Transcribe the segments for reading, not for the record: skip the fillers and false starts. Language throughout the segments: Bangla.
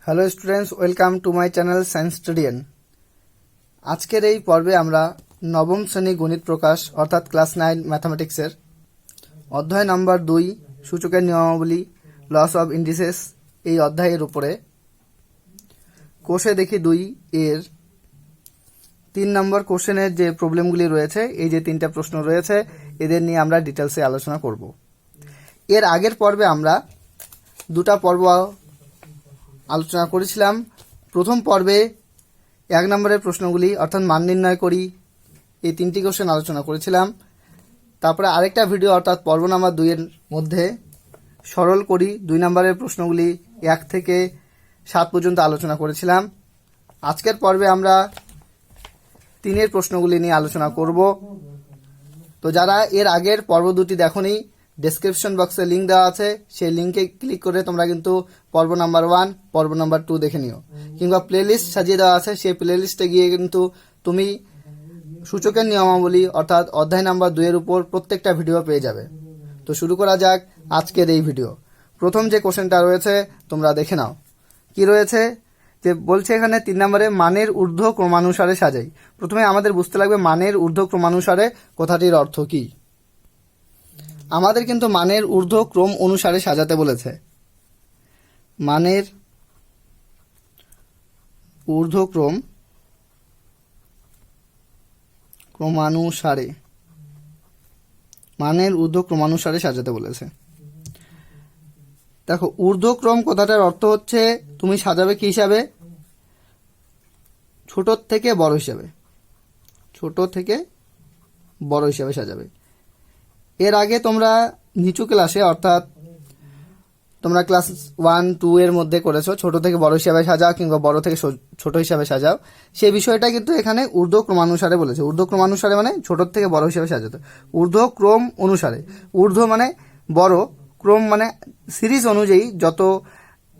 Hello students, welcome to my channel science studian. আজকের এই পর্বে আমরা নবম শ্রেণী গণিত প্রকাশ অর্থাৎ ক্লাস 9 ম্যাথামেটিক্সের অধ্যায় নম্বর 2 সূচকের নিয়মাবলী লস অফ ইন্ডিসেস এই অধ্যায়ের উপরে কোষে দেখি 2 এর 3 নম্বর কোশ্চেনের যে প্রবলেমগুলি রয়েছে, এই যে 3টা প্রশ্ন রয়েছে, এদের নিয়ে আমরা ডিটেলসে আলোচনা করব। এর আগের পর্বে আমরা 2টা পর্ব আলোচনা করেছিলাম। প্রথম পর্বে 1 নম্বরের প্রশ্নগুলি অর্থাৎ মান নির্ণয় করি, এই 3টি কোশ্চেন আলোচনা করেছিলাম। তারপরে আরেকটা ভিডিও অর্থাৎ পর্ব নাম্বার 2 এর মধ্যে সরল করি 2 নম্বরের প্রশ্নগুলি 1 থেকে 7 পর্যন্ত আলোচনা করেছিলাম। আজকের পর্বে আমরা 3 প্রশ্নগুলি নিয়ে আলোচনা করব। তো যারা এর আগের পর্ব 2টি দেখোনি, ডেসক্রিপশন বক্সে লিঙ্ক দেওয়া আছে, সেই লিঙ্কে ক্লিক করে তোমরা কিন্তু পর্ব নাম্বার 1 পর্ব নাম্বার 2 দেখে নিও, কিংবা প্লেলিস্ট সাজিয়ে দেওয়া আছে, সেই প্লেলিস্টে গিয়ে কিন্তু তুমি সূচকের নিয়মাবলী অর্থাৎ অধ্যায় নাম্বার 2 এর উপর প্রত্যেকটা ভিডিও পেয়ে যাবে। তো শুরু করা যাক আজকের এই ভিডিও। প্রথম যে কোশ্চেনটা রয়েছে তোমরা দেখে নাও। কি রয়েছে যে বলছে এখানে 3 নম্বরে মানের ঊর্ধ্ব ক্রমানুসারে সাজাই। প্রথমে আমাদের বুঝতে লাগবে মানের ঊর্ধ্ব ক্রমানুসারে কথাটির অর্থ কি। আমাদের কিন্তু মানের ঊর্ধ্ব ক্রম অনুসারে সাজাতে বলেছে। মানের ঊর্ধ্ব ক্রমানুসারে, মানের ঊর্ধ্ব ক্রমানুসারে সাজাতে বলেছে। দেখো, ঊর্ধ্বক্রম কথাটার অর্থ হচ্ছে তুমি সাজাবে কি হিসাবে? ছোট থেকে বড় হিসাবে, ছোট থেকে বড় হিসাবে সাজাবে। এর আগে তোমরা নিচু ক্লাসে অর্থাৎ তোমরা ক্লাস 1, 2 এর মধ্যে করেছো ছোট থেকে বড় হিসাবে সাজাও কিংবা বড় থেকে ছোট হিসাবে সাজাও। সেই বিষয়টা কিন্তু এখানে ঊর্ধ্ব ক্রমানুসারে বলেছে। ঊর্ধ্ব ক্রমানুসারে মানে ছোট থেকে বড় হিসাবে সাজাতে। ঊর্ধ্ব ক্রম অনুসারে, ঊর্ধ্ব মানে বড়, ক্রম মানে সিরিজ অনুযায়ী যত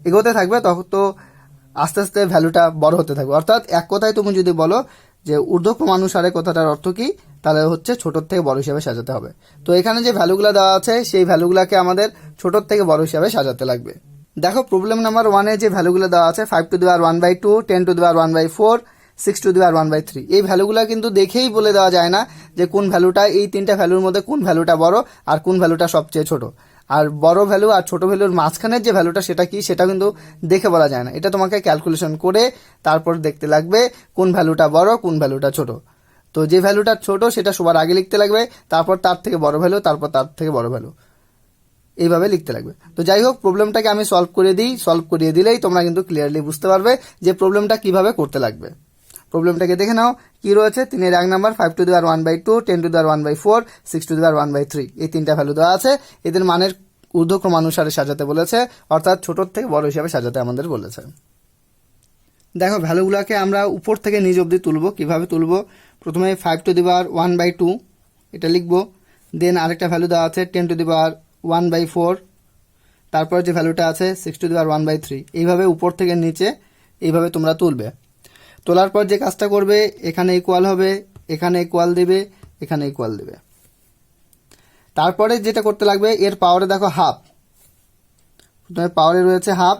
এগোতে থাকবে তত আস্তে আস্তে ভ্যালুটা বড় হতে থাকবে। অর্থাৎ এক কথায় তুমি যদি বলো যে ঊর্ধ্ব ক্রমানুসারে কথাটার অর্থ কি, তাহলে হচ্ছে ছোট থেকে বড় হিসাবে সাজাতে হবে। তো এখানে যে ভ্যালুগুলো দেওয়া আছে সেই ভ্যালুগুলোকে আমাদের ছোট থেকে বড় হিসাবে সাজাতে লাগবে। দেখো, প্রবলেম নাম্বার 1 এ যে ভ্যালুগুলো দেওয়া আছে 5 to the power 1/2, 10 to the power 1/4, 6 to the power 1/3, এই ভ্যালুগুলো কিন্তু দেখেই বলে দেওয়া যায় না যে কোন ভ্যালুটা, এই 3টা ভ্যালুর মধ্যে কোন ভ্যালুটা বড় আর কোন ভ্যালুটা সবচেয়ে ছোট। আর বড় ভ্যালু আর ছোট ভ্যালুর মাঝখানের যে ভ্যালুটা সেটা কি, সেটা কিন্তু দেখে বলা যায় না। এটা তোমাকে ক্যালকুলেশন করে তারপর দেখতে লাগবে কোন ভ্যালুটা বড় কোন ভ্যালুটা ছোট। তো যে ভ্যালুটা ছোট সেটা সবার আগে লিখতে লাগবে, তারপর তার থেকে বড় ভ্যালু, তারপর তার থেকে বড় ভ্যালু, এইভাবে লিখতে লাগবে। তো যাই হোক, প্রবলেমটাকে আমি সলভ করে দিই। সলভ করিয়ে দিলেই তোমরা কিন্তু ক্লিয়ারলি বুঝতে পারবে যে প্রবলেমটা কিভাবে করতে লাগবে। প্রবলেমটাকে দেখে নাও কি রয়েছে। 3 এর 1 number 5 to the power 1/2, 10 to the power 1/4, 6 to the power 1/3, এই 3টা ভ্যালু দেওয়া আছে। এদের মানের ঊর্ধ্বক্রমানুসারে সাজাতে বলেছে, অর্থাৎ ছোট থেকে বড় হিসাবে সাজাতে আমাদের বলেছে। দেখো, ভ্যালুগুলোকে আমরা উপর থেকে নিচ অবধি তুলব। কিভাবে তুলব? প্রথমে 5 টু দি পাওয়ার 1/2 এটা লিখবো। দেন আরেকটা ভ্যালু দেওয়া আছে 10 টু দি পাওয়ার 1/4, তারপর যে ভ্যালুটা আছে 6 টু দি পাওয়ার 1/3, এইভাবে উপর থেকে নিচে এইভাবে তোমরা তুলবে। তোলার পর যে কাজটা করবে, এখানে ইকুয়াল হবে, এখানে ইকুয়াল দেবে, এখানে ইকুয়াল দেবে। তারপরে যেটা করতে লাগবে, এর পাওয়ারে দেখো হাফ, প্রথমে পাওয়ারে রয়েছে হাফ,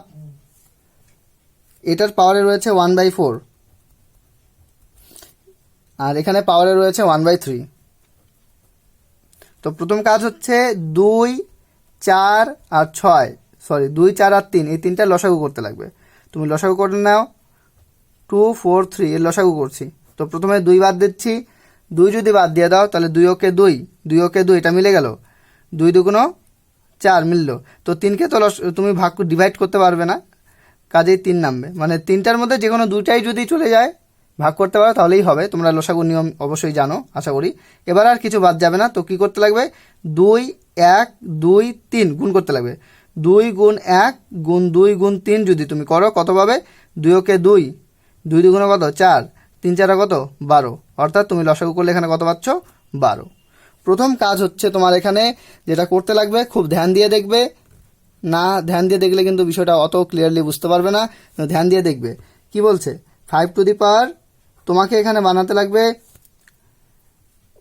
এটার পাওয়ারে রয়েছে 1/4, আর এখানে পাওয়ারে রয়েছে 1/3। তো প্রথম কাজ হচ্ছে 2, 4 আর 6, 2, 4 আর 3, এই 3টা লসাগু করতে লাগবে। তুমি লসাগু করে নাও। 2, 4, 3 এর লসাগু করছি। তো প্রথমে 2 বাদ দিচ্ছি। 2 যদি বাদ দিয়ে দাও তাহলে 2 ওকে 2, 2 ওকে 2, এটা মিলে গেল। 2 দুগুণ 4 মিলল। তো 3কে তো তুমি ডিভাইড করতে পারবে না, কাজেই 3 নামবে। মানে 3টার মধ্যে যে কোনো 2টাই যদি চলে যায় ভাগ করতে পারো তাহলেই হবে। তোমরা লসাগু নিয়ম অবশ্যই জানো আশা করি। এবার আর কিছু বাদ যাবে না। তো কি করতে লাগবে? 2, 1, 2, 3 গুণ করতে লাগবে। 2 গুণ 1 গুণ 2 গুণ 3 যদি তুমি করো কত পাবে? 2 ওকে 2, 2 দুগুণ কত? 4, 3 4 কত? 12। অর্থাৎ তুমি লসাগু করলে এখানে কত পাচ্ছ? 12। প্রথম কাজ হচ্ছে তোমার এখানে যেটা করতে লাগবে, খুব ধ্যান দিয়ে দেখবে। না ধ্যান দিয়ে দেখলে কিন্তু বিষয়টা অত ক্লিয়ারলি বুঝতে পারবে না। ধ্যান দিয়ে দেখবে কি বলছে। 5 টু দি পাওয়ার তোমাকে এখানে বানাতে লাগবে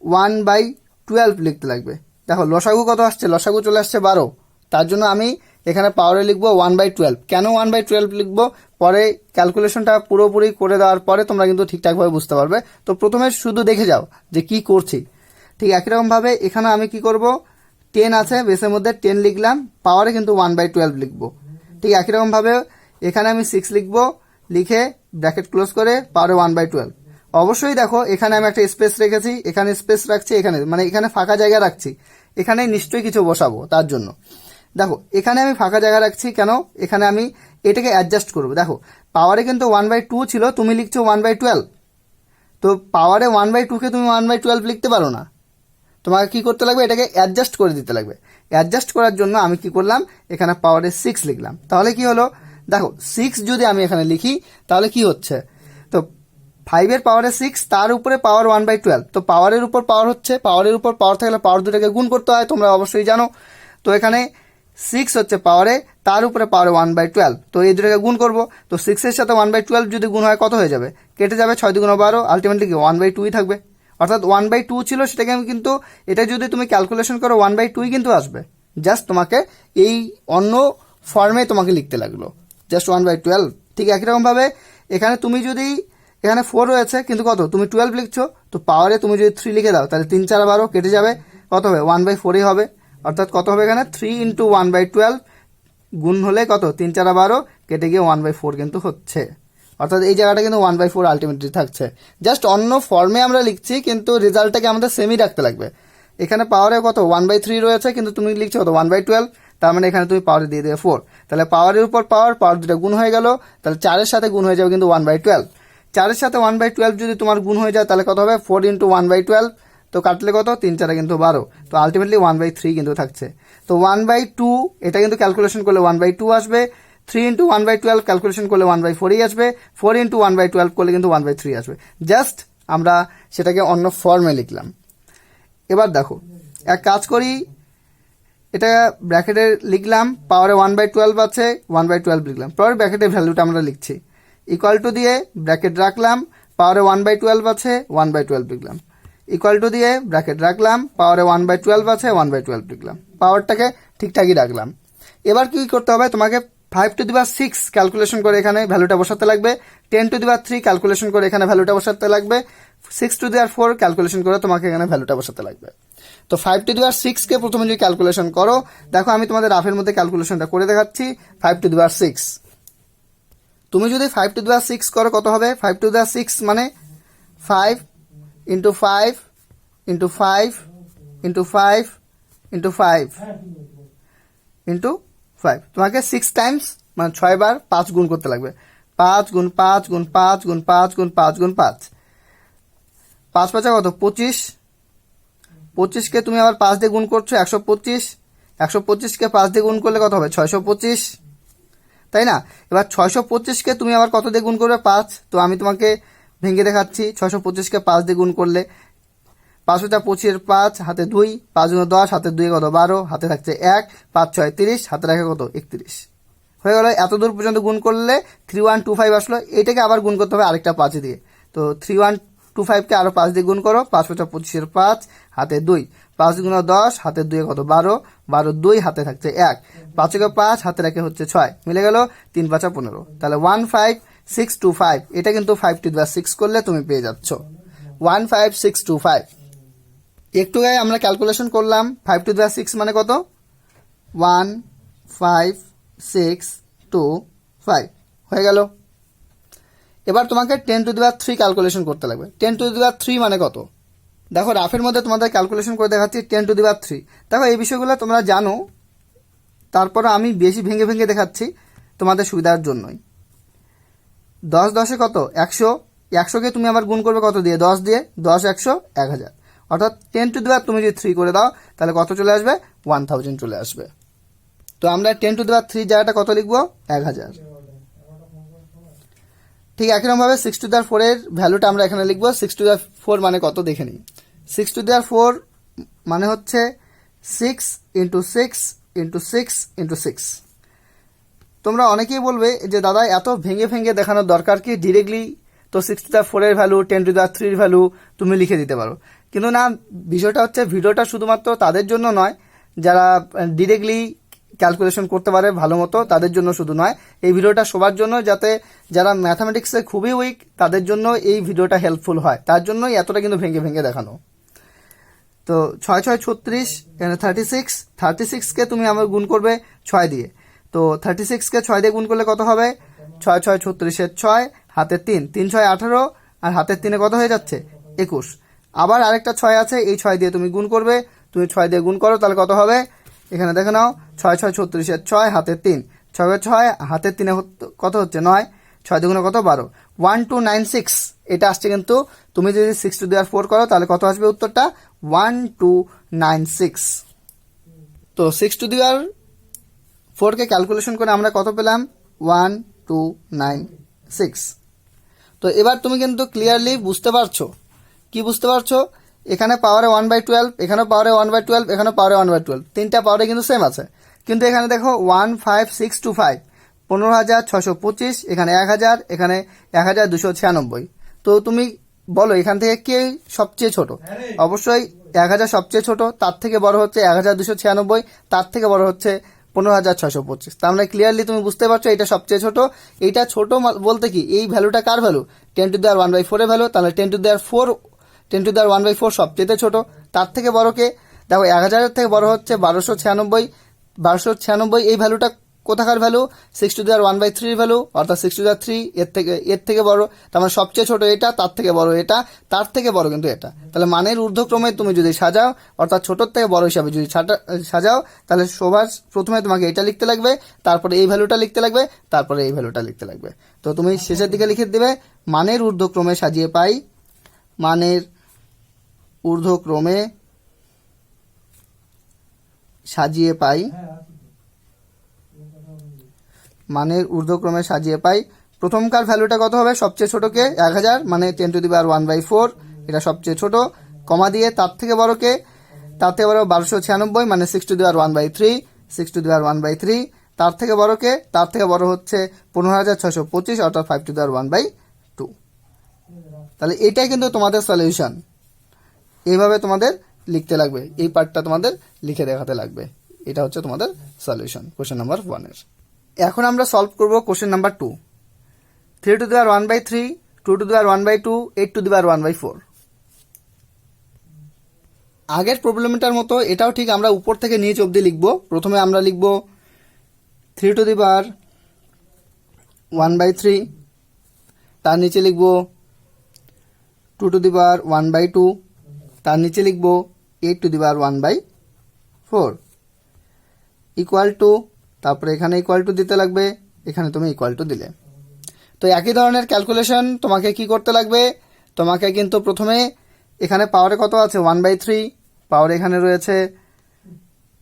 1/12 লিখতে লাগবে। দেখো লসাগু কত আসছে? লসাগু চলে আসছে 12। তার জন্য আমি এখানে পাওয়ারে লিখবো 1/12। কেন 1/12 লিখবো পরে ক্যালকুলেশনটা পুরোপুরি করে দেওয়ার পরে তোমরা কিন্তু ঠিকঠাকভাবে বুঝতে পারবে। তো প্রথমে শুধু দেখে যাও যে কি করছি। ঠিক একই রকমভাবে এখানে আমি কি করব, 10 আছে বেসের মধ্যে 10 লিখলাম, পাওয়ারে কিন্তু 1/12 লিখবো। ঠিক একই রকমভাবে এখানে আমি 6 লিখবো, লিখে ব্র্যাকেট ক্লোজ করে পাওয়ারে 1/12। অবশ্যই দেখো এখানে আমি একটা স্পেস রেখেছি, এখানে স্পেস রাখছি, এখানে মানে এখানে ফাঁকা জায়গা রাখছি, এখানে নিশ্চয়ই কিছু বসাবো তার জন্য। দেখো এখানে আমি ফাঁকা জায়গা রাখছি কেন, এখানে আমি এটাকে অ্যাডজাস্ট করবো। দেখো পাওয়ারে কিন্তু 1/2 ছিল, তুমি লিখছো 1/12, তো পাওয়ারে 1/2 কে তুমি 1/12 লিখতে পারো না, তোমাকে কি করতে লাগবে, এটাকে অ্যাডজাস্ট করে দিতে লাগবে। অ্যাডজাস্ট করার জন্য আমি কি করলাম, এখানে পাওয়ারে 6 লিখলাম। তাহলে কি হলো, দেখো 6 যদি আমি এখানে লিখি তাহলে কি হচ্ছে, তো 5 এর পাওয়ারে 6, তার উপরে পাওয়ার 1/12, তো পাওয়ারের উপর পাওয়ার হচ্ছে, পাওয়ারের উপর পাওয়ার থাকলে পাওয়ার দুটাকে গুণ করতে হয়, তোমরা অবশ্যই জানো। তো এখানে 6 হচ্ছে পাওয়ারে, তার উপরে পাওয়ারে 1/12, তো এই দুটাকে গুণ করবো। তো 6 এর সাথে 1/12 যদি গুণ হয় কত হয়ে যাবে, কেটে যাবে, 6 2 12, আলটিমেটলি কি 1/2 থাকবে। অর্থাৎ 1/2 ছিল, সেটাকে আমি কিন্তু এটা যদি তুমি ক্যালকুলেশন করো 1/2 কিন্তু আসবে। জাস্ট তোমাকে এই অন্য ফর্মে তোমাকে লিখতে লাগলো, জাস্ট 1/12। ঠিক একই রকমভাবে এখানে তুমি যদি, এখানে 4 রয়েছে কিন্তু কত, তুমি 12 লিখছো, তো পাওয়ারে তুমি যদি 3 লিখে দাও তাহলে 3 4 12, কেটে যাবে, কত হবে 1/4 হবে। অর্থাৎ কত হবে এখানে 3 × 1/12 গুণ হলে কত 3 4 12, কেটে গিয়ে 1/4 কিন্তু হচ্ছে। অর্থাৎ এই জায়গাটা কিন্তু 1/4 আলটিমেটলি থাকছে। জাস্ট অন্য ফর্মে আমরা লিখছি, কিন্তু রেজাল্টটাকে আমাদের সেমই রাখতে লাগবে। এখানে পাওয়ারে কত 1/3 রয়েছে, কিন্তু তুমি লিখছো কত 1/12, তার মানে এখানে তুমি পাওয়ারে দিয়ে দেবে 4, তাহলে পাওয়ারের উপর পাওয়ার দুটা গুণ হয়ে গেল, তাহলে 4 সাথে গুণ হয়ে যাবে কিন্তু 1/12। 4 সাথে 1/12 যদি তোমার গুণ হয়ে যায় তাহলে কত হবে 4 × 1/12, তো কাটলে কত 3 4 কিন্তু 12, তো আলটিমেটলি 1/3 কিন্তু থাকছে। তো 1/2 এটা কিন্তু ক্যালকুলেশন করলে 1/2 আসবে, 3 × 1/12 ক্যালকুলেশন করলে 1/4ই আসবে, 4 × 1/12 করলে কিন্তু 1/3 আসবে। জাস্ট আমরা সেটাকে অন্য ফর্মে লিখলাম। এবার দেখো এক কাজ করি, এটা ব্র্যাকেটে লিখলাম, পাওয়ারে 1/12 আছে, 1/12 লিখলাম, পরের ব্র্যাকেটের ভ্যালুটা আমরা লিখছি, ইকুয়াল টু দিয়ে ব্র্যাকেট রাখলাম, পাওয়ারে 1/12 আছে, 1/12 লিখলাম, ইকুয়াল টু দিয়ে ব্র্যাকেট রাখলাম, পাওয়ারে 1/12 আছে, 1/12 লিখলাম, পাওয়ারটাকে ঠিকঠাকই রাখলাম। এবার কি করতে হবে, তোমাকে 5⁶ ক্যালকুলেশন করে এখানে ভ্যালুটা বসাতে লাগবে, 10⁻³ ক্যালকুলেশন করে এখানে ভ্যালুটা বসাতে লাগবে, 6⁴ ক্যালকুলেশন করে তোমাকে এখানে ভ্যালুটা বসাতে লাগবে। তো 5⁶ কে প্রথমে যদি ক্যালকুলেশন করো, দেখো আমি তোমাদের রাফের মধ্যে ক্যালকুলেশনটা করে দেখাচ্ছি। 5⁶, তুমি যদি 5⁶ করো কত হবে, 5⁶ মানে 5 × 5 × 5 × 5 × 5 × 5, তোমাকে 6 টাইমস মানে 6 বার 5 গুণ করতে লাগবে, 5 × 5 × 5 × 5 × 5 × 5, 5 5 কত 25, 25 কে তুমি আবার 5 দিয়ে গুণ করছো 125, 125 কে 5 দিয়ে গুণ করলে কত হবে 625, তাই না। এবার 625 কে তুমি আবার কত দিয়ে গুণ করবে 5, তো আমি তোমাকে ভেঙে দেখাচ্ছি, 625 কে 5 দিয়ে গুণ করলে 5 5 25, 5 হাতে 2, 5 × 10 হাতে 2 কত 12, হাতে থাকছে 1, 5 6 30, হাতে রাখে কত 31, হয়ে গেল। এত দূর পর্যন্ত গুণ করলে 3125 আসলো, এটাকে আবার গুণ করতে হবে আরেকটা 5 দিয়ে, তো 3125 কে আরো 5 দিয়ে গুণ করো, 5 5 25, 5 হাতে 2, 5 × 10 হাতে 2 কত 12, 12 2 হাতে থাকছে 1, 5 × 5 হাতে রাখে হচ্ছে 6, মিলে গেল 3 5 15, তাহলে 15625, এটা কিন্তু 5⁶ করলে তুমি পেয়ে যাচ্ছ 15625। একটু গায়ে আমরা ক্যালকুলেশন করলাম, 5⁶ মানে কত 15625 হয়ে গেল। এবার তোমাকে 10⁻³ ক্যালকুলেশন করতে লাগবে। 10⁻³ মানে কত, দেখো রাফের মধ্যে তোমাদের ক্যালকুলেশন করে দেখাচ্ছি 10⁻³। দেখো এই বিষয়গুলো তোমরা জানো, তারপর আমি বেশি ভেঙে ভেঙে দেখাচ্ছি তোমাদের সুবিধার জন্যই। 10 10 কত 100, 100কে তুমি আবার গুণ করবে কত দিয়ে 10 দিয়ে, 10 100 1000, অর্থাৎ 10⁻³ তুমি যদি 3 করে দাও তাহলে কত চলে আসবে 1000 চলে আসবে। তো আমরা 10⁻³ জায়গাটা কত লিখবো 1000। ঠিক একই রকমভাবে 6⁴ এর ভ্যালুটা আমরা এখানে লিখবো। 6⁴ মানে কত দেখে নিই, 6⁴ মানে হচ্ছে 6 × 6 × 6 × 6। তোমরা অনেকেই বলবে যে দাদা এত ভেঙে ভেঙে দেখানোর দরকার কি, ডিরেক্টলি তো 6⁴ এর ভ্যালু 10⁻³ এর ভ্যালু তুমি লিখে দিতে পারো, কিন্তু না, বিষয়টা হচ্ছে ভিডিওটা শুধুমাত্র তাদের জন্য নয় যারা ডিরেক্টলি ক্যালকুলেশন করতে পারে ভালো মতো, তাদের জন্য শুধু নয়, এই ভিডিওটা সবার জন্য, যাতে যারা ম্যাথামেটিক্সে খুবই উইক তাদের জন্য এই ভিডিওটা হেল্পফুল হয়, তার জন্যই এতটা কিন্তু ভেঙে ভেঙে দেখানো। তো 6 6 36, এখানে 36কে তুমি আমার গুণ করবে 6 দিয়ে। তো 36কে 6 দিয়ে গুণ করলে কত হবে? 6 6 36 6, হাতের 3, 3 6 18, আর হাতের 3 কত হয়ে যাচ্ছে? 21। আবার আরেকটা 6 আছে, এই 6 দিয়ে তুমি গুণ করবে, তুমি 6 দিয়ে গুণ করো, তাহলে কত হবে? এখানে দেখে নাও, 6 6 36 6, হাতের 3, 6 6, হাতের 3 কত হচ্ছে? 9, 6 দুগুণে কত? 12। 1296 এটা আসছে, কিন্তু তুমি যদি 6 টু দি পাওয়ার 4 করো তাহলে কত আসবে উত্তরটা? 1296। তো 6 to the power 4 K calculation করে আমরা কত পেলাম? 1296। তো এবার তুমি কিন্তু ক্লিয়ারলি বুঝতে পারছো, কি বুঝতে পারছো? এখানে পাওয়ারে 1/12, এখানে পাওয়ারে 1/12, এখানে পাওয়ারে 1/12, তিনটা পাওয়ারে কিন্তু সেম আছে, কিন্তু এখানে দেখো 15625, 15625, এখানে 1000, এখানে 1296। তো তুমি বলো এখান থেকে কে সবচেয়ে ছোট? অবশ্যই 1000 সবচেয়ে ছোট, তার থেকে বড় হচ্ছে 1296, তার থেকে বড় হচ্ছে 15625। তার মানে ক্লিয়ারলি তুমি বুঝতে পারছো এটা সবচেয়ে ছোট। এইটা ছোট বলতে কি, এই ভ্যালুটা কার ভ্যালু? 10 টু দি পাওয়ার 1/4 এর ভ্যালু। তাহলে 10 টু দি পাওয়ার 1/4 সবচেয়ে ছোট। তার থেকে বড় কে? দেখো 1000 থেকে বড় হচ্ছে 1296। এই ভ্যালুটা কোথাকার ভ্যালু? 6 টু দি পাওয়ার 1/3 এর ভ্যালু, অর্থাৎ 6 টু দি পাওয়ার 3 এর থেকে বড়। তার মানে সবচেয়ে ছোট এটা, তার থেকে বড় এটা, তার থেকে বড় কিন্তু এটা। তাহলে মানের ঊর্ধ্বক্রমে তুমি যদি সাজাও, অর্থাৎ ছোটর থেকে বড় হিসাবে যদি সাজাও, তাহলে সবার প্রথমে তোমাকে এটা লিখতে লাগবে, তারপরে এই ভ্যালুটা লিখতে লাগবে, তারপরে এই ভ্যালুটা লিখতে লাগবে। তো তুমি শেষের দিকে লিখে দিবে মানের ঊর্ধ্বক্রমে সাজিয়ে পাই, মানের ঊর্ধ্বক্রমে সাজিয়ে পাই, মানের ঊর্ধ্বক্রমে সাজিয়ে পাই। প্রথমকার ভ্যালুটা কত হবে? সবচেয়ে ছোটকে 1000, মানে 10 টু দি পাওয়ার 1/4, এটা সবচেয়ে ছোট। কমা দিয়ে তার থেকে বড়কে, তার থেকে বড় 1296, মানে 6 to the power 1/3, 6 to the power 1/3। তার থেকে বড়কে, তার থেকে বড় হচ্ছে 15625, অর্থাৎ 5 টু দি পাওয়ার 1/2। তাহলে এটাই কিন্তু তোমাদের সলিউশন। এইভাবে তোমাদের লিখতে লাগবে, এই পার্টটা তোমাদের লিখে দেখাতে লাগবে। এটা হচ্ছে তোমাদের সলিউশন কোশ্চেন নাম্বার 1 এর। এখন আমরা সলভ করব question number 2। 3 to the power 1/3, 2 to the power 1/2, 8 to the power 1/4। আগের প্রবলেমটার মতো এটাও ঠিক আমরা উপর থেকে নিচ অবধি লিখব। প্রথমে আমরা লিখব 3 টু দি পাওয়ার 1/3, তার নিচে লিখব 2 টু দি পাওয়ার 1/2, তার নিচে লিখব 8 to the power 1/4, equal to, তারপরে এখানে ইকুয়াল টু দিতে লাগবে, এখানে তুমি ইকুয়াল টু দিলে। তো একই ধরনের ক্যালকুলেশন তোমাকে কি করতে লাগবে? তোমাকে কিন্তু প্রথমে এখানে পাওয়ারে কত আছে? 1/3, পাওয়ার এখানে রয়েছে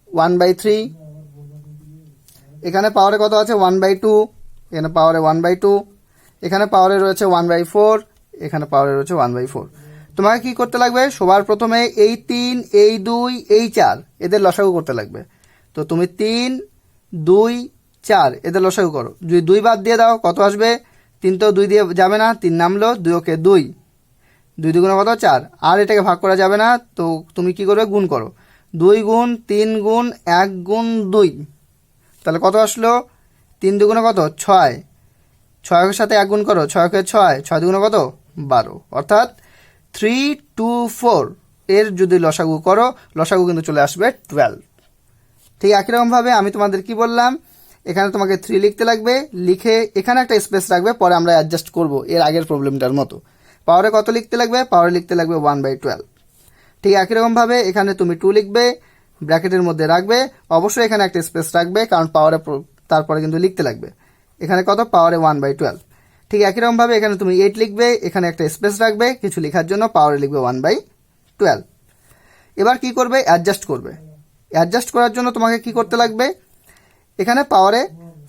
1/3, এখানে পাওয়ারে কত আছে? 1/2, এখানে পাওয়ারে 1/2, এখানে পাওয়ারে রয়েছে 1/4, এখানে পাওয়ারে রয়েছে 1/4। তোমাকে কি করতে লাগবে? সবার প্রথমে এই 3, এই 2, এই 4 এদের লসাগু করতে লাগবে। তো তুমি 3, 2, 4 এদের লসাগু করো। যদি 2 বাদ দিয়ে দাও কত আসবে? 3 তো 2 দিয়ে যাবে না, 3 নামলো, 2 ওকে 2, 2 দুগুণে কত? 4। আর এটাকে ভাগ করা যাবে না, তো তুমি কি করবে? গুণ করো। 2 গুণ 3 গুণ 1 গুণ 2, তাহলে কত আসলো? 3 দুগুণে কত? 6, 6 এর সাথে 1 গুণ করো, 6 কে 6, 6 দুগুণে কত? 12, অর্থাৎ 3 2 4 এর যদি লসাগু করো, লসাগু কিন্তু চলে আসবে 12। ঠিক একই রকমভাবে আমি তোমাদের কি বললাম, এখানে তোমাকে 3 লিখতে লাগবে, লিখে এখানে একটা স্পেস রাখবে, পরে আমরা অ্যাডজাস্ট করব এর আগের প্রবলেমটার মতো। পাওয়ারে কত লিখতে লাগবে? পাওয়ারে লিখতে লাগবে 1/12। ঠিক একই রকমভাবে এখানে তুমি 2 লিখবে, ব্র্যাকেটের মধ্যে রাখবে, অবশ্যই এখানে একটা স্পেস রাখবে, কারণ পাওয়ারে তারপরে কিন্তু লিখতে লাগবে। এখানে কত? পাওয়ারে 1/12। ঠিক একই রকমভাবে এখানে তুমি 8 লিখবে, এখানে একটা স্পেস রাখবে কিছু লেখার জন্য, পাওয়ারে লিখবে 1/12। এবার কি করবে? অ্যাডজাস্ট করবে। অ্যাডজাস্ট করার জন্য তোমাকে কি করতে লাগবে? এখানে পাওয়ারে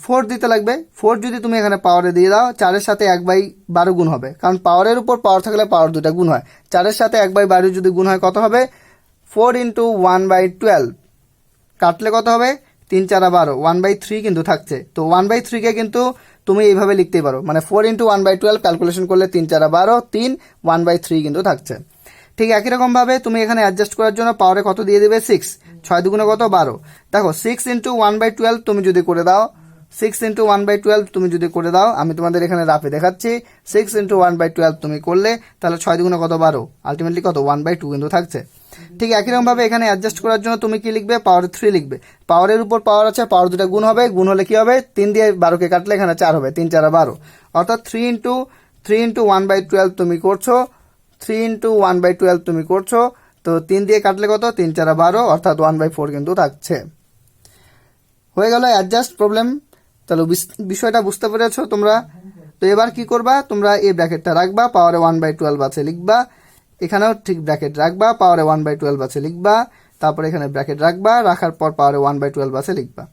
4 দিতে লাগবে। 4 যদি তুমি এখানে পাওয়ারে দিয়ে দাও, 4-এর সাথে 1/12 গুণ হবে, কারণ পাওয়ারের উপর পাওয়ার থাকলে পাওয়ার 2টা গুণ হয়। 4-এর সাথে 1/12 যদি গুণ হয় কত হবে? 4 ইন্টু 1/12, কাটলে কত হবে? 3 4 12, 1/3 কিন্তু থাকছে। তো 1/3 কে কিন্তু তুমি এইভাবে লিখতেই পারো, মানে 4 ইন্টু 1/12 ক্যালকুলেশন করলে 3 4 12, 3, 1/3 কিন্তু থাকছে। ঠিক একই রকমভাবে তুমি এখানে অ্যাডজাস্ট করার জন্য পাওয়ারে কত দিয়ে দেবে 6, 6 দুগুণে কত 12। দেখো 6 ইন্টু 1/12 তুমি যদি করে দাও, 6 ইন্টু 1/12 তুমি যদি করে দাও, আমি তোমাদের এখানে রাফে দেখাচ্ছি, 6 ইন্টু 1/12 তুমি করলে তাহলে 6 দুগুণে কত 12, আলটিমেটলি কত 1/2 কিন্তু থাকছে। ঠিক একই রকমভাবে এখানে অ্যাডজাস্ট করার জন্য তুমি কি লিখবে, পাওয়ার 3 লিখবে। পাওয়ারের উপর পাওয়ার আছে, পাওয়ার দুটা গুণ হবে, গুণ হলে কি হবে 3 দিয়ে 12কে কাটলে এখানে 4 হবে, 3 4 12, অর্থাৎ 3 ইন্টু 1/12 তুমি করছো, 3 ইন্টু 1/12 তুমি করছো, তো 3 দিয়ে কাটলে কত 3 4 12, অর্থাৎ 1/4 কিন্তু থাকছে। হয়ে গেল অ্যাডজাস্ট প্রবলেম। তাহলে বিষয়টা বুঝতে পেরেছো তোমরা। তো এবার কি করবা, তোমরা এই ব্র্যাকেটটা রাখবা, পাওয়ারে 1/12 আছে লিখবা, এখানেও ঠিক ব্র্যাকেট রাখবা, পাওয়ারে 1/12 আছে লিখবা, তারপরে এখানে ব্র্যাকেট রাখবা, রাখার পর পাওয়ারে 1/12 আছে লিখবা।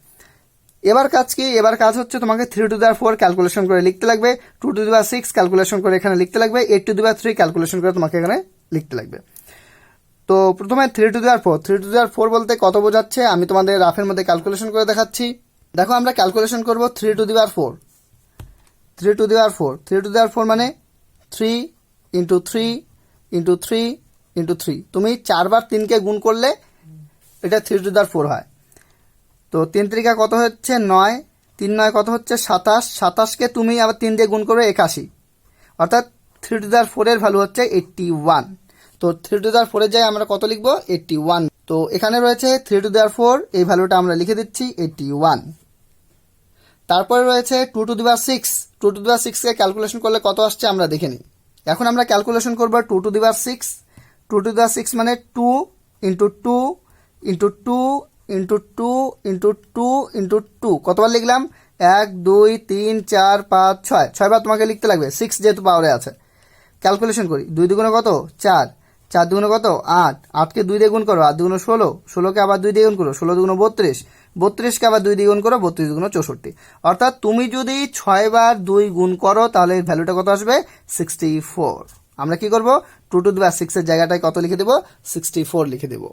এবার কাজ কি, এবার কাজ হচ্ছে তোমাকে 3 টু দি পাওয়ার 4 ক্যালকুলেশন করে লিখতে লাগবে, 2 টু দি পাওয়ার 6 ক্যালকুলেশন করে এখানে লিখতে লাগবে, 8 টু দি পাওয়ার 3 ক্যালকুলেশন করে তোমাকে এখানে লিখতে লাগবে। তো প্রথমে 3 to the power 4, 3 to the power 4 বলতে কত বোঝাচ্ছে আমি তোমাদের রাফের মধ্যে ক্যালকুলেশন করে দেখাচ্ছি। দেখো আমরা ক্যালকুলেশন করব 3 to the power 4, 3 to the power 4, 3 to the power 4 মানে 3 ইন্টু 3 ইন্টু 3 ইন্টু 3, তুমি 4 বার 3কে গুণ করলে এটা 3 টু দি পাওয়ার 4 হয়। তো 3 3 কত হচ্ছে 9, 3 9 কত হচ্ছে 27, 27কে তুমি আবার 3 দিয়ে গুণ করবে 81, অর্থাৎ 3 টু দি পাওয়ার 4 এর ভ্যালু হচ্ছে 81। তো 3 টু দি পাওয়ার 4 এর জায়গায় আমরা কত লিখবো 81। তো এখানে রয়েছে 3 টু দি পাওয়ার 4, এই ভ্যালুটা আমরা লিখে দিচ্ছি 81। তারপরে রয়েছে 2 to the power 6, 2 to the power 6 K calculation করলে কত আসছে আমরা দেখে নিই। এখন আমরা ক্যালকুলেশন করব 2 to the power 6, 2 to the পাওয়ার 6 মানে 2 into 2 into 2 into 2 into 2 into 2, কতবার লিখলাম 1 2 3 4 5 6, 6 বার তোমাকে লিখতে লাগবে, 6 যেহেতু পাওয়ারে আছে। ক্যালকুলেশন করি, 2 দুগুণে কত 4, 4 দুগুণে কত 8, 8কে 2 দিয়ে গুণ করো, 8 দুগুণে 16, 16কে আবার 2 দিয়ে গুণ করো, 16 দুগুণে 32, 32কে আবার 2 দিয়ে গুণ করো, 32 দুগুণে 64। অর্থাৎ তুমি যদি 6 বার 2 গুণ করো তাহলে এর ভ্যালুটা কত আসবে 64। আমরা কি করব 2 টু দি পাওয়ার 6 এর জায়গাটায় কত লিখে দেব 64 লিখে দেব।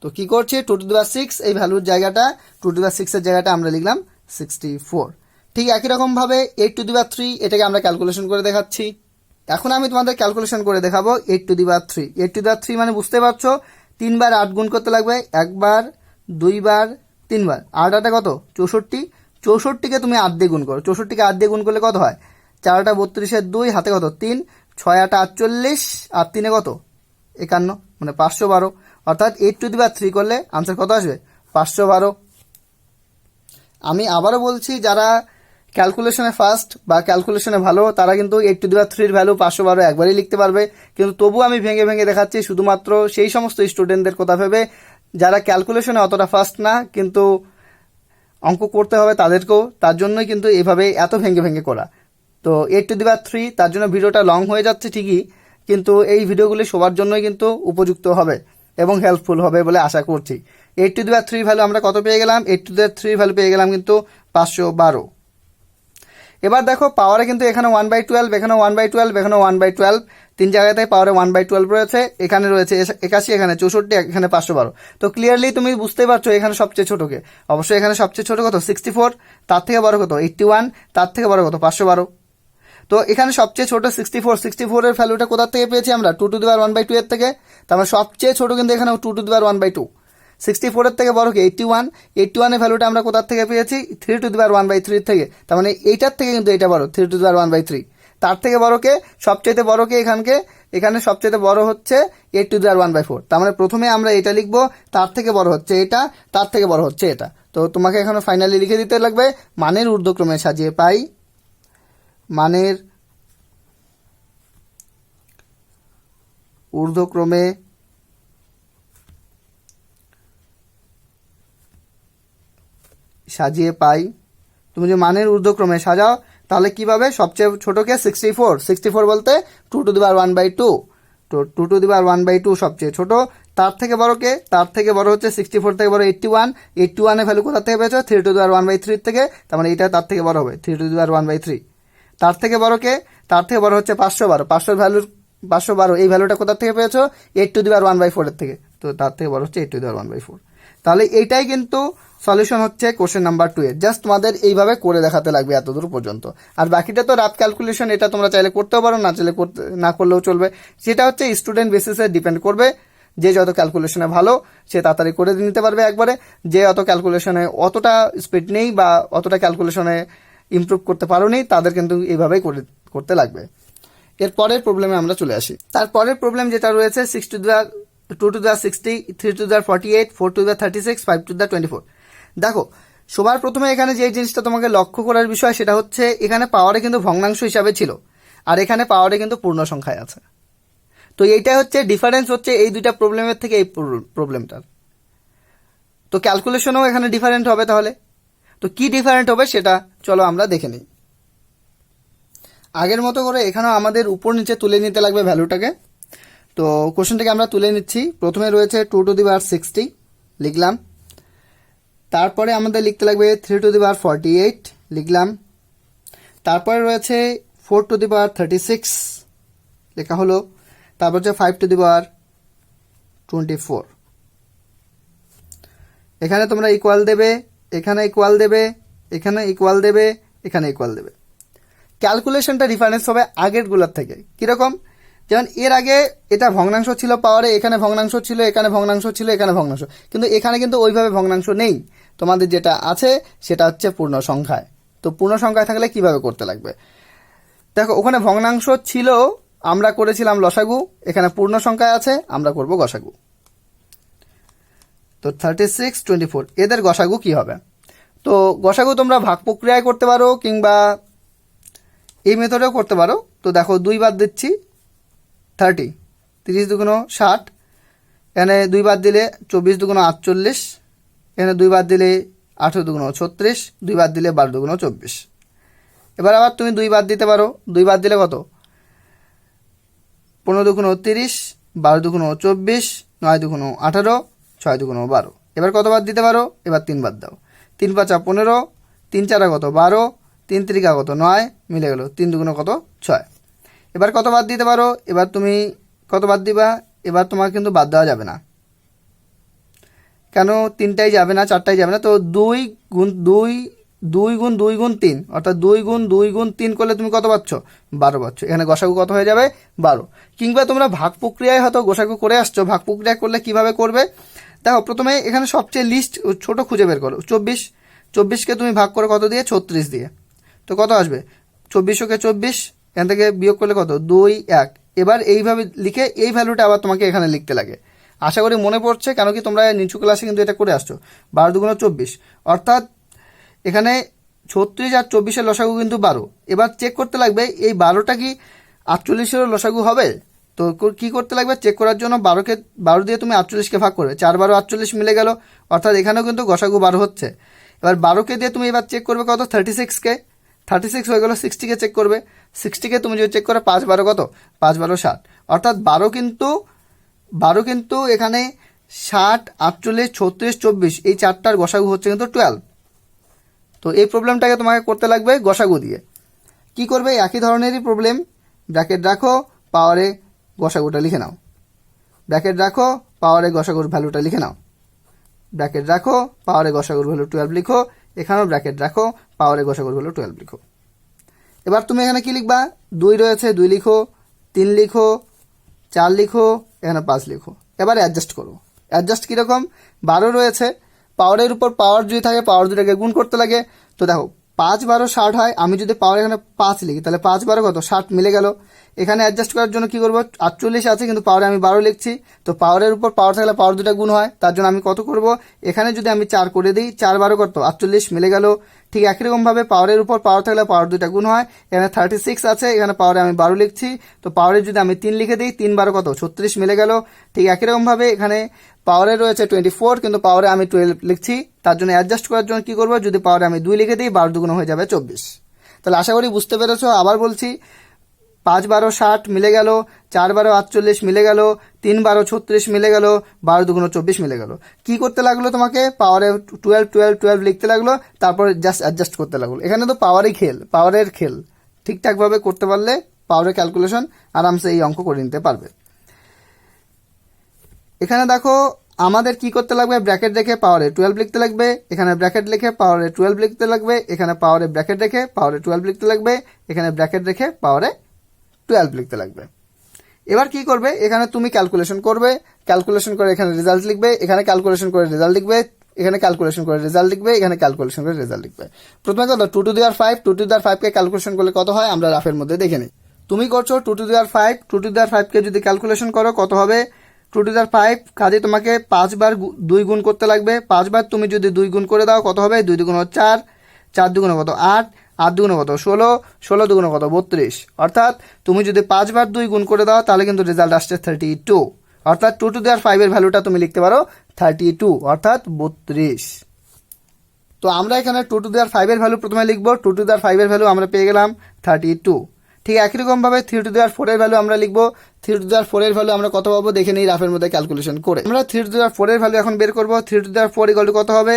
তো কি করছি 2 টু দি পাওয়ার 6 এই ভ্যালুর জায়গাটা 2 টু দি পাওয়ার 6 এর জায়গাটা আমরা লিখলাম 64। ঠিক একই রকম ভাবে 8 টু দি পাওয়ার 3 এটাকে আমরা ক্যালকুলেশন করে দেখাচ্ছি। এখন আমি তোমাদের ক্যালকুলেশন করে দেখাবো 8 to the power 3। 8 to the পাওয়ার 3 মানে বুঝতে পারছো 3 বার 8 গুণ করতে লাগবে, একবার 2 বার 3 বার, 8 8 কত 64, 64কে তুমি 8 দিয়ে গুণ করো, 64কে 8 দিয়ে গুণ করলে কত হয় 4 8 32 এর 2 হাতে কত 3, 6 8 48 আর 3 কত 51, মানে 512। অর্থাৎ 8 টু দি পাওয়ার 3 করলে আনসার কত আসবে 512। আমি আবারও বলছি যারা ক্যালকুলেশনে ফার্স্ট বা ক্যালকুলেশনে ভালো তারা কিন্তু 8 টু দি পাওয়ার 3 এর ভ্যালু 512 একবারই লিখতে পারবে, কিন্তু তবু আমি ভেঙে ভেঙে দেখাচ্ছি শুধুমাত্র সেই সমস্ত স্টুডেন্টদের কথা ভেবে যারা ক্যালকুলেশনে অতটা ফার্স্ট না কিন্তু অঙ্ক করতে হবে তাদেরকেও, তার জন্যই কিন্তু এভাবে এত ভেঙে ভেঙে করা। তো 8 টু দি পাওয়ার 3 তার জন্য ভিডিওটা লং হয়ে যাচ্ছে ঠিকই, কিন্তু এই ভিডিওগুলি সবার জন্যই কিন্তু উপযুক্ত হবে এবং হেল্পফুল হবে বলে আশা করছি। 8 টু দি পাওয়ার 3 ভ্যালু আমরা কত পেয়ে গেলাম 8 টু দি পাওয়ার 3 ভ্যালু পেয়ে গেলাম কিন্তু 512। এবার দেখো পাওয়ারে কিন্তু এখানে 1/12, এখানে 1/12, এখানে 1/12, 3 জায়গাতে পাওয়ারে 1/12 রয়েছে, এখানে রয়েছে 81, এখানে 64, এখানে 512। তো ক্লিয়ারলি তুমি বুঝতে পারছো এখানে সবচেয়ে ছোটকে, অবশ্যই এখানে সবচেয়ে ছোট কত 64, তার থেকে বড় কত 81, তার থেকে বড় কত 512। তো এখানে সবচেয়ে ছোট 64, 64 এর ভ্যালুটা কোথা থেকে পেয়েছি আমরা 2 টু দি পাওয়ার 1/2 এর থেকে, তার মানে সবচেয়ে ছোট কিন্তু এখানে 2 টু দি পাওয়ার 1/2। 64 এর থেকে বড় কি 81, 81 এর ভ্যালুটা আমরা কোথা থেকে পেয়েছি 3 টু দি পাওয়ার 1/3 থেকে, তার মানে এইটার থেকে কিন্তু এটা বড় 3 টু দি পাওয়ার 1/3। তার থেকে বড় কে সবচেয়ে বড় কে এখানে সবচেয়ে বড় হচ্ছে 8 টু দি পাওয়ার 1/4, তার মানে প্রথমে আমরা এটা লিখবো, তার থেকে বড় হচ্ছে এটা, তার থেকে বড় হচ্ছে এটা। তো তোমাকে এখানে ফাইনালি লিখে দিতে লাগবে মানের ঊর্ধ্বক্রমে সাজিয়ে পাই, মানের ঊর্ধ্বক্রমে সাজিয়ে পাই। তুমি যে মানের ঊর্ধ্বক্রমে সাজাও তাহলে কি পাবে সবচেয়ে ছোটকে 64, 64 বলতে 2 টু দি পাওয়ার 1/2, তো 2 টু দি পাওয়ার 1/2 সবচেয়ে ছোট। তার থেকে বড় কে তার থেকে বড় হচ্ছে 64 থেকে বড় 81, 81 এর ভ্যালু কোথা থেকে পেয়েছো 3 টু দি পাওয়ার 1/3 থেকে, তার মানে এটা তার থেকে বড় হবে 3 টু দি পাওয়ার 1/3। তার থেকে বড় কে তার থেকে বড় হচ্ছে 512, 500 ভ্যালুর 512 এই ভ্যালুটা কোথা থেকে পেয়েছো 8 টু দি পাওয়ার 1/4 এর থেকে, তো তার থেকে বড় হচ্ছে 8 টু দি পাওয়ার 1/4। তাহলে এইটাই কিন্তু সলিউশন হচ্ছে কোশ্চেন নাম্বার 2 এর। জাস্ট তোমাদের এইভাবে করে দেখাতে লাগবে এতদূর পর্যন্ত। আর বাকিটা তো রাফ ক্যালকুলেশন, এটা তোমরা চাইলে করতেও পারো, না চাইলে না করলেও চলবে। সেটা হচ্ছে স্টুডেন্ট বেসিসে ডিপেন্ড করবে। যে যত ক্যালকুলেশনে ভালো সে তাড়াতাড়ি করে নিতে পারবে একবারে, যে অত ক্যালকুলেশনে অতটা স্পিড নেই বা অতটা ক্যালকুলেশনে ইমপ্রুভ করতে পারো নি, তাদের কিন্তু এইভাবেই করতে লাগবে। এর পরের প্রবলেমে আমরা চলে আসি। তারপরের প্রবলেম যেটা রয়েছে 6 to the 2 to the 60, 3 to the 48, 4 to the 36, 5 to the 24। দেখো সবার প্রথমে এখানে যে জিনিসটা তোমাকে লক্ষ্য করার বিষয় সেটা হচ্ছে এখানে পাওয়ারে কিন্তু ভগ্নাংশ হিসাবে ছিল, আর এখানে পাওয়ারে কিন্তু পূর্ণ সংখ্যায় আছে। তো এইটাই হচ্ছে ডিফারেন্স, হচ্ছে এই দুইটা প্রবলেমের থেকে এই প্রবলেমটার। তো ক্যালকুলেশনও এখানে ডিফারেন্ট হবে। তাহলে তো কি ডিফারেন্ট হবে সেটা চলো আমরা দেখে নিই। আগের মতো করে এখানেও আমাদের উপর নিচে তুলে নিতে লাগবে ভ্যালুটাকে। তো কোশ্চেনটাকে আমরা তুলে নিচ্ছি। প্রথমে রয়েছে 2 to the power 60 লিখলাম, তারপরে আমাদের লিখতে লাগবে 3 to the power 48 লিখলাম, তারপরে রয়েছে 4 to the power 36 লেখা হলো, তারপর হচ্ছে 5 to the power 24। এখানে তোমরা ইকুয়াল দেবে, এখানে ইকুয়াল দেবে, এখানে ইকুয়াল দেবে, এখানে ইকুয়াল দেবে। ক্যালকুলেশনটা ডিফারেন্স হবে আগেরগুলোর থেকে। কিরকম? যেমন এর আগে এটা ভগ্নাংশ ছিল পাওয়ারে, এখানে ভগ্নাংশ ছিল, এখানে ভগ্নাংশ ছিল, এখানে ভগ্নাংশ, কিন্তু এখানে কিন্তু ওইভাবে ভগ্নাংশ নেই। তোমাদের যেটা আছে সেটা হচ্ছে পূর্ণ সংখ্যায়। তো পূর্ণ সংখ্যায় থাকলে কিভাবে করতে লাগবে? দেখো ওখানে ভগ্নাংশ ছিল, আমরা করেছিলাম লসাগু, এখানে পূর্ণ সংখ্যায় আছে, আমরা করব গসাগু। তো 36, 24 এদের গসাগু কি হবে? তো গসাগু তোমরা ভাগ প্রক্রিয়ায় করতে পারো কিংবা এই মেথডেও করতে পারো। তো দেখো 2 বাদ দিচ্ছি, 30, 30 দুগুণ 60, এখানে 2 বাদ দিলে 24 দুগুণ 48, এখানে 2 বাদ দিলে 18 দুগুণ 36, 2 বাদ দিলে 12 দুগুণ 24। এবার আবার তুমি 2 বাদ দিতে পারো, 2 বাদ দিলে কত? 15 দুগুণ 30, 12 দুগুণ 24, 9 দুগুণ 18, 6 দুগুণ 12। এবার কত বাদ দিতে পারো? এবার 3 বাদ দাও, 3 5 15, 3 4 কত? 12, 3 3 কত? 9, মিলে গেল 3 দুগুণ কত? 6। এবার কত বাদ দিতে পারো? এবার তুমি কত বাদ দিবা? এবার তোমার কিন্তু বাদ দেওয়া যাবে না, কেন? 3টাই যাবে না, 4টাই যাবে না। তো 2 গুণ 2, 2 গুণ 2 গুণ 3, অর্থাৎ 2 গুণ 2 গুণ 3 করলে তুমি কত পাচ্ছ? 12 পাচ্ছ। এখানে গসাগু কত হয়ে যাবে? 12। কিংবা তোমরা ভাগ প্রক্রিয়ায় হয়তো গোসাগু করে আসছো, ভাগ প্রক্রিয়া করলে কিভাবে করবে? দেখো প্রথমে এখানে সবচেয়ে লিস্ট ছোট খুঁজে বের করো। 24, 24কে তুমি ভাগ করো কত দিয়ে? 36 দিয়ে। তো কত আসবে? 24কে 24, এখান থেকে বিয়োগ করলে কত? 2 1। এবার এইভাবে লিখে এই ভ্যালুটা আবার তোমাকে এখানে লিখতে লাগে। আশা করি মনে পড়ছে, কেন কি তোমরা নিচু ক্লাসে কিন্তু এটা করে আসছো। 12 দুগুণ 24, অর্থাৎ এখানে 36 আর 24-এর লসাগু কিন্তু 12। এবার চেক করতে লাগবে এই 12টা কি 48-এরও লসাগু হবে? তো কি করতে লাগবে? চেক করার জন্য 12 দিয়ে তুমি 48কে ভাগ করবে, 4 12 48 মিলে গেল, অর্থাৎ এখানেও কিন্তু গসাগু 12 হচ্ছে। এবার 12কে দিয়ে তুমি এবার চেক করবে কত? 36কে, 36 হয়ে গেল। 60কে চেক করবে, 60কে তুমি যদি চেক করো 5 12 কত? 5 12 60, অর্থাৎ 12 কিন্তু এখানে 60 48 36 24 এই চারটার গসাগু হচ্ছে কিন্তু 12। তো এই প্রবলেমটাকে তোমাকে করতে লাগবে গসাগু দিয়ে। কি করবে? একই ধরনেরই প্রবলেম, ব্র্যাকেট রাখো, পাওয়ারে গসাগুটা লিখে নাও, ব্র্যাকেট রাখো, পাওয়ারে গসাগুর ভ্যালুটা লিখে নাও, ব্র্যাকেট রাখো, পাওয়ারে গসাগুর ভ্যালু 12 লিখো, এখানেও ব্র্যাকেট রাখো, পাওয়ারে গসাগুর ভ্যালু 12 লিখো। এবার তুমি এখানে কি লিখবা? 2 রয়েছে, 2 লিখো, 3 লিখো, 4 লিখো, এখানে 5 লিখো। এবার অ্যাডজাস্ট করো। অ্যাডজাস্ট কীরকম? 12 রয়েছে, পাওয়ারের উপর পাওয়ার যদি থাকে পাওয়ার দুটাকে গুণ করতে লাগে। তো দেখো 5 12 60 হয়, আমি যদি পাওয়ার এখানে 5 লিখি তাহলে 5 12 কত? 60 মিলে গেল। এখানে অ্যাডজাস্ট করার জন্য কি করবো? 48 আছে কিন্তু পাওয়ারে আমি 12 লিখছি, তো পাওয়ারের উপর পাওয়ার থাকলে পাওয়ার দুটা গুণ হয়, তার জন্য আমি কত করব? এখানে যদি আমি 4 করে দিই, 4 12 কত? 48 মিলে গেল। ঠিক একই রকমভাবে পাওয়ারের উপর পাওয়ার থাকলে পাওয়ার দুটা গুণ হয়, এখানে 36 আছে, এখানে পাওয়ারে আমি 12 লিখছি, তো পাওয়ারে যদি আমি 3 লিখে দিই, 3 12 কত? 36 মিলে গেল। ঠিক একই রকমভাবে এখানে পাওয়ারে রয়েছে 24, কিন্তু পাওয়ারে আমি 12 লিখছি, তার জন্য অ্যাডজাস্ট করার জন্য কি করবো? যদি পাওয়ারে আমি 2 লিখে দিই, 12 দুগুণ হয়ে যাবে 24। তাহলে আশা করি বুঝতে পেরেছো। আবার বলছি, 5 12 60 মিলে গেল, 4 12 48 মিলে গেল, 3 12 36 মিলে গেল, 12 দুগুণ 24 মিলে গেল। কি করতে লাগলো? তোমাকে পাওয়ারে 12 12 12 লিখতে লাগলো, তারপর জাস্ট অ্যাডজাস্ট করতে লাগলো। এখানে তো পাওয়ারের খেল ঠিকঠাকভাবে করতে পারলে পাওয়ারের ক্যালকুলেশন আরামসে এই অঙ্ক করে নিতে পারবে। এখানে দেখো আমাদের কি করতে লাগবে, ব্র্যাকেট রেখে পাওয়ারে 12 লিখতে লাগবে, এখানে ব্র্যাকেট লিখে পাওয়ারে 12 লিখতে লাগবে, এখানে পাওয়ারে ব্র্যাকেট রেখে পাওয়ারে 12 লিখতে লাগবে, এখানে ব্র্যাকেট রেখে পাওয়ারে 12 লিখতে লাগবে। এবার কি করবে, এখানে তুমি ক্যালকুলেশন করবে, ক্যালকুলেশন করে এখানে রেজাল্ট লিখবে, এখানে ক্যালকুলেশন করে রেজাল্ট লিখবে, এখানে ক্যালকুলেশন করে রেজাল্ট লিখবে, এখানে ক্যালকুলেশন করে রেজাল্ট লিখবে। প্রথমে কত, 2 to the power 5, 2 to the power 5 K calculation করলে কত হয় আমরা রাফের মধ্যে দেখে নিই। তুমি করছো 2 to the power 5, 2 to the পাওয়ার 5 কে যদি ক্যালকুলেশন করো কত হবে, 2 টু দি পাওয়ার 5 কাজে তোমাকে 5 বার 2 গুণ করতে লাগবে। 5 বার তুমি যদি 2 গুণ করে দাও কত হবে, 2 দুগুণ 4, 4 দুগুণ কত 8, 8 দুগুণ কত 16, 16 দুগুণ কত 32। অর্থাৎ তুমি যদি 5 বার 2 গুণ করে দাও তাহলে কিন্তু রেজাল্ট আসছে 32। অর্থাৎ 2 টু দি পাওয়ার 5 এর ভ্যালুটা তুমি লিখতে পারো 32, অর্থাৎ 32। তো আমরা এখানে 2 টু দি পাওয়ার 5 এর ভ্যালু প্রথমে লিখব। 2 টু দি পাওয়ার 5 এর ভ্যালু আমরা পেয়ে গেলাম 32। ঠিক একই রকমভাবে 3 টু দি পাওয়ার 4 এর ভ্যালু আমরা লিখব। 3 টু দি পাওয়ার 4 এর ভ্যালু আমরা কত পাবো দেখে নিই রাফের মধ্যে ক্যালকুলেশন করে। আমরা 3 টু দি পাওয়ার 4 এর ভ্যালু এখন বের করব। 3 to the power 4 equal to কত হবে,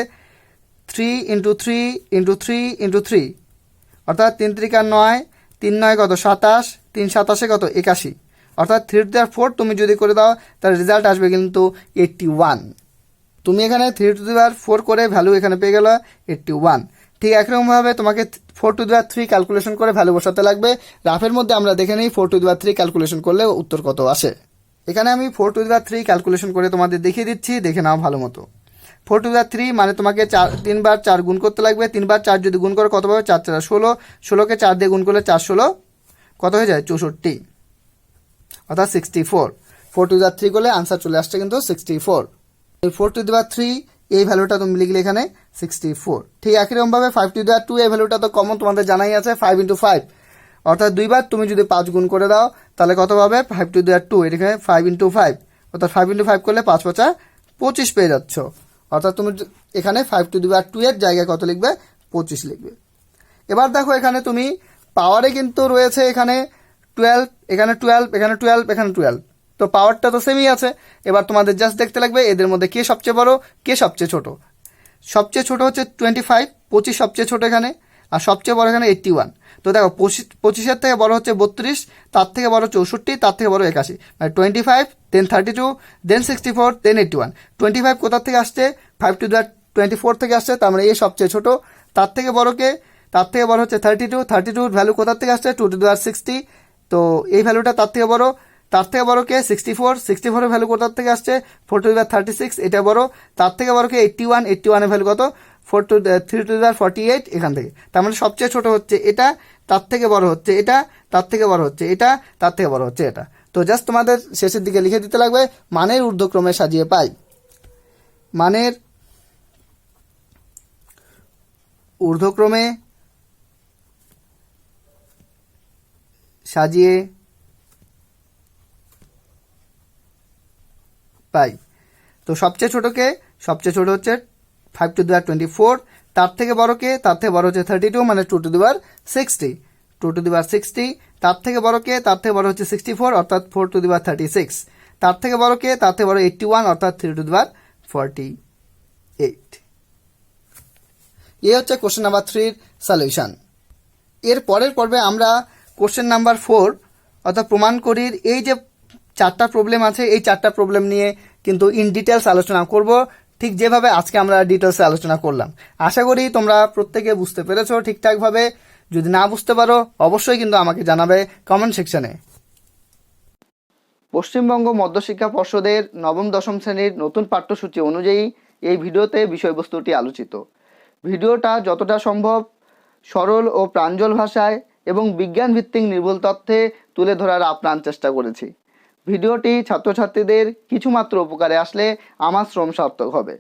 3 ইন্টু 3 ইন্টু 3 ইন্টু 3, অর্থাৎ 3 3 9, 3 9 কত 27, 3 27 কত 81। অর্থাৎ 3 টু দি পাওয়ার 4 তুমি যদি করে দাও তাহলে রেজাল্ট আসবে কিন্তু 81। তুমি এখানে 3 টু দি পাওয়ার 4 করে ভ্যালু এখানে পেয়ে গেল 81। ঠিক একরকমভাবে তোমাকে 4 টু দি পাওয়ার 3 ক্যালকুলেশন করে ভ্যালু বসাতে লাগবে। রাফের মধ্যে আমরা দেখে নিই 4 টু দি পাওয়ার 3 ক্যালকুলেশন করলে উত্তর কত আসে। এখানে আমি 4 টু দি পাওয়ার 3 ক্যালকুলেশন করে তোমাদের দেখিয়ে দিচ্ছি, দেখে নাও ভালো মতো। 4 টু দি পাওয়ার 3 মানে তোমাকে 3 বার 4 গুণ করতে লাগবে। 3 বার 4 যদি গুণ করো কত পাবে, 4 4 16, 16কে 4 দিয়ে গুণ করলে 4 16 কত হয়ে যায় 64, অর্থাৎ 64। 4 টু দি পাওয়ার 3 করলে আনসার চলে আসছে কিন্তু 64। এই 4 টু দি পাওয়ার 3 এই ভ্যালুটা তুমি লিখলে এখানে 64। ঠিক একই রকমভাবে 5 টু দি পাওয়ার 2 এই ভ্যালুটা তো কমন তোমাদের জানাই আছে, 5 ইন্টু 5, অর্থাৎ 2 বার তুমি যদি 5 গুণ করে দাও তাহলে কত পাবে, 5 টু দি পাওয়ার 2, এখানে 5 ইন্টু 5, অর্থাৎ 5 ইন্টু 5 করলে 5 5 25 পেয়ে যাচ্ছ। অর্থাৎ তুমি এখানে 5 টু দি পাওয়ার 2 এর জায়গায় কত লিখবে, 25 লিখবে। এবার দেখো এখানে তুমি পাওয়ারে কিন্তু রয়েছে এখানে 12, এখানে 12, এখানে 12, এখানে 12, তো পাওয়ারটা তো সেমই আছে। এবার তোমাদের জাস্ট দেখতে লাগবে এদের মধ্যে কে সবচেয়ে বড় কে সবচেয়ে ছোট। সবচেয়ে ছোট হচ্ছে 25, 25 সবচেয়ে ছোট এখানে, আর সবচেয়ে বড় এখানে 81। তো দেখো 25-এর থেকে বড় হচ্ছে 32, তার থেকে বড় 64, তার থেকে বড় 81, মানে 25, দেন 32, দেন 64, দেন 81। 25 কোথা থেকে আসছে, 5 টু দি পাওয়ার 24 থেকে আসছে, তার মানে এই সবচেয়ে ছোট। তার থেকে বড় কে, তার থেকে বড় হচ্ছে 32, 32 ভ্যালু কোথা থেকে আসছে 2 টু দি পাওয়ার 60, তো এই ভ্যালুটা তার থেকে বড়। তার থেকে বড় কে 64, 64 এর ভ্যালু কোথা থেকে আসছে 4 টু দি পাওয়ার 36, এটা বড়। তার থেকে বড় কে 81, 81 এর ভ্যালু কত 3 টু দি পাওয়ার 48 এখান থেকে, তার মানে সবচেয়ে ছোট হচ্ছে এটা, তার থেকে বড় হচ্ছে এটা, তার থেকে বড় হচ্ছে এটা, তার থেকে বড় হচ্ছে এটা। তো জাস্ট তোমাদের শেষের দিকে লিখে দিতে লাগবে মানের ঊর্ধ্বক্রমে সাজিয়ে পাই, মানের ঊর্ধ্বক্রমে সাজিয়ে পাই। তো সবচেয়ে ছোটকে, সবচেয়ে ছোট হচ্ছে 5 টু দি পাওয়ার 24, তার থেকে বড়কে, তার থেকে বড় হচ্ছে 32, মানে 2 to the power 60, 2 to the পাওয়ার 60, তার থেকে বড়কে, তার থেকে বড় হচ্ছে 64, অর্থাৎ 4 টু দি পাওয়ার 36, তার থেকে বড়কে, তার থেকে বড় 81, অর্থাৎ 3 টু দি পাওয়ার 48। এই হচ্ছে কোশ্চেন নাম্বার 3 এর সলিউশন। এর পরের পর্বে আমরা কোশ্চেন নাম্বার 4 অর্থাৎ প্রমাণ করির এই যে 4টা প্রবলেম আছে, এই 4টা প্রবলেম নিয়ে কিন্তু ইন ডিটেলস আলোচনা করব, ঠিক যেভাবে আজকে আমরা ডিটেলসে আলোচনা করলাম। আশা করি তোমরা প্রত্যেকে বুঝতে পেরেছো ঠিকঠাকভাবে। যদি না বুঝতে পারো অবশ্যই কিন্তু আমাকে জানাবে কমেন্ট সেকশনে। পশ্চিমবঙ্গ মধ্যশিক্ষা পর্ষদের নবম দশম শ্রেণীর নতুন পাঠ্যসূচি অনুযায়ী এই ভিডিওতে বিষয়বস্তুটি আলোচিত। ভিডিওটা যতটা সম্ভব সরল ও প্রাঞ্জল ভাষায় এবং বিজ্ঞান ভিত্তিক নির্ভুল তথ্যে তুলে ধরার আপ্রাণ চেষ্টা করেছি। ভিডিওটি ছাত্রছাত্রীদের কিছুমাত্র উপকারে আসলে আমার শ্রম সার্থক হবে।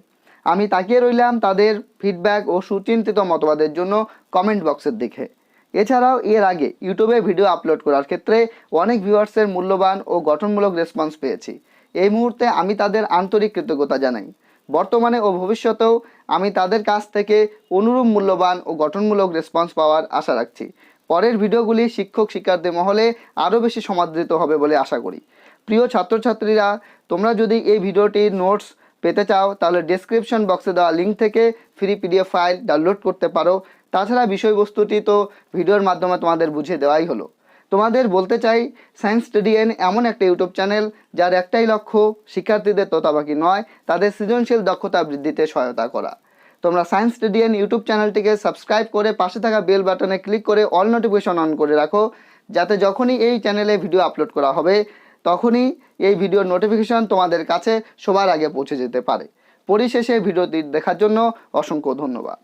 আমি তাকিয়ে রইলাম তাদের ফিডব্যাক ও সুচিন্তিত মতবাদের জন্য কমেন্ট বক্সের দিকে। এছাড়াও এর আগে ইউটিউবে ভিডিও আপলোড করার ক্ষেত্রে অনেক ভিউয়ার্সের মূল্যবান ও গঠনমূলক রেসপন্স পেয়েছি। এই মুহূর্তে আমি তাদের আন্তরিক কৃতজ্ঞতা জানাই। বর্তমানে ও ভবিষ্যতেও আমি তাদের কাছ থেকে অনুরূপ মূল্যবান ও গঠনমূলক রেসপন্স পাওয়ার আশা রাখছি। পরের ভিডিওগুলি শিক্ষক শিক্ষার্থী মহলে আরও বেশি সমাদৃত হবে বলে আশা করি। প্রিয় ছাত্রছাত্রীরা, তোমরা যদি এই ভিডিওটির নোটস পেতে চাও তাহলে ডেসক্রিপশন বক্সে দেওয়া লিঙ্ক থেকে ফ্রি পিডিএফ ফাইল ডাউনলোড করতে পারো। তাছাড়া বিষয়বস্তুটি তো ভিডিওর মাধ্যমে তোমাদের বুঝিয়ে দেওয়াই হলো। তোমাদের বলতে চাই, সায়েন্স স্টাডিয়ান এমন একটা ইউটিউব চ্যানেল যার একটাই লক্ষ্য শিক্ষার্থীদের তোতাবাকি নয়, তাদের সৃজনশীল দক্ষতা বৃদ্ধিতে সহায়তা করা। তোমরা সায়েন্স স্টাডিয়ান ইউটিউব চ্যানেলটিকে সাবস্ক্রাইব করে পাশে থাকা বেল বাটনে ক্লিক করে অল নোটিফিকেশন অন করে রাখো, যাতে যখনই এই চ্যানেলে ভিডিও আপলোড করা হবে তখনই এই ভিডিওর নোটিফিকেশন তোমাদের কাছে সবার আগে পৌঁছে যেতে পারে। পরিশেষে ভিডিওটি দেখার জন্য অসংখ্য ধন্যবাদ।